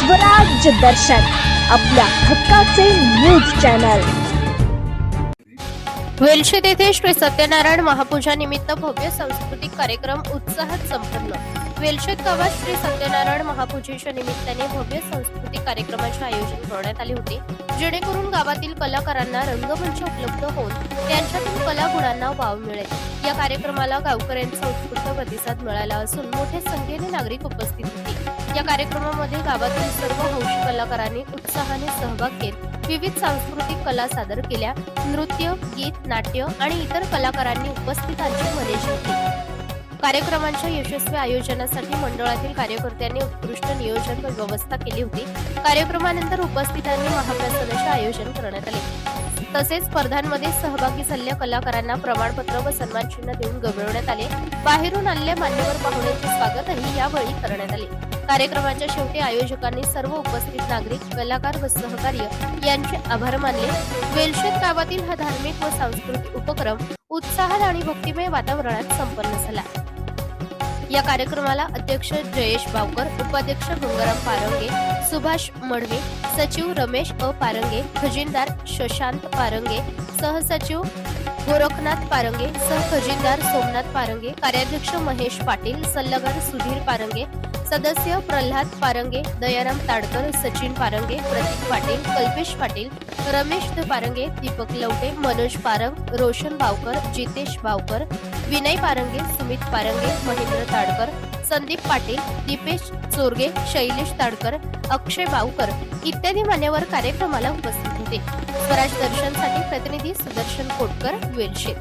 स्वराज्य दर्शन आपल्या हक्काचे न्यूज चॅनल। वेलशेत येथे श्री सत्यनारायण महापूजा निमित्त भव्य सांस्कृतिक कार्यक्रम उत्साहात संपन्न। वेलशेत गावात श्री सत्यनारायण महापूजेच्या निमित्ताने भव्य सांस्कृतिक कार्यक्रमाचे आयोजन करण्यात आले होते, जेणेकरून गावातील कलाकारांना रंगमंच उपलब्ध होऊन त्यांच्यातील कलागुणांना वाव मिळेल। या कार्यक्रमाला गावकऱ्यांचा उत्स्फूर्त प्रतिसाद मिळाला असून मोठ्या संख्येने नागरिक उपस्थित होते। या कार्यक्रमामध्ये गावातील सर्व हौशी कलाकारांनी उत्साहाने सहभाग घेत विविध सांस्कृतिक कला सादर केल्या। नृत्य, गीत, नाट्य आणि इतर कलाकारांनी उपस्थितांची मने जिंकली। कार्यक्रमांच्या यशस्वी आयोजनासाठी मंडळातील कार्यकर्त्यांनी उत्कृष्ट नियोजन व व्यवस्था केली होती। कार्यक्रमानंतर उपस्थितांनी महाप्रसादाचे आयोजन करण्यात आले। तसेच स्पर्धांमध्ये सहभागी झालेल्या कलाकारांना प्रमाणपत्र व सन्मानचिन्ह देऊन गौरवण्यात आले। बाहेरून आलेल्या मान्यवर पाहुण्यांचे स्वागतही यावेळी करण्यात आले। कार्यक्रमाच्या शेवटी आयोजकांनी सर्व उपस्थित नागरिक, कलाकार व सहकार्य यांचे आभार मानले। वेलशेत गावातील हा धार्मिक व सांस्कृतिक उपक्रम उत्साहात आणि भक्तिमय वातावरणात संपन्न झाला। या कार्यक्रमाला अध्यक्ष जयेश बावकर, उपाध्यक्ष गंगाराम पारंगे, सुभाष मडवे, सचिव रमेश पारंगे, खजिनदार शशांत पारंगे, सहसचिव गोरखनाथ पारंगे, सहखजिनदार सोमनाथ पारंगे, कार्याध्यक्ष महेश पाटील, सल्लागार सुधीर पारंगे, सदस्य प्रल्हाद पारंगे, दयाराम ताडकर, सचिन पारंगे, प्रतीक पाटील, कल्पेश पाटील, रमेश पारंगे, दीपक लवटे, मनोज पारंग, रोशन बावकर, जितेश बावकर, विनय पारंगे, सुमित पारंगे, महेंद्र ताडकर, संदीप पाटील, दीपेश चोरगे, शैलेश ताडकर, अक्षय बावकर इत्यादी मान्यवर कार्यक्रमाला उपस्थित होते। स्वराज दर्शनसाठी प्रतिनिधी सुदर्शन कोटकर, वेलशेत।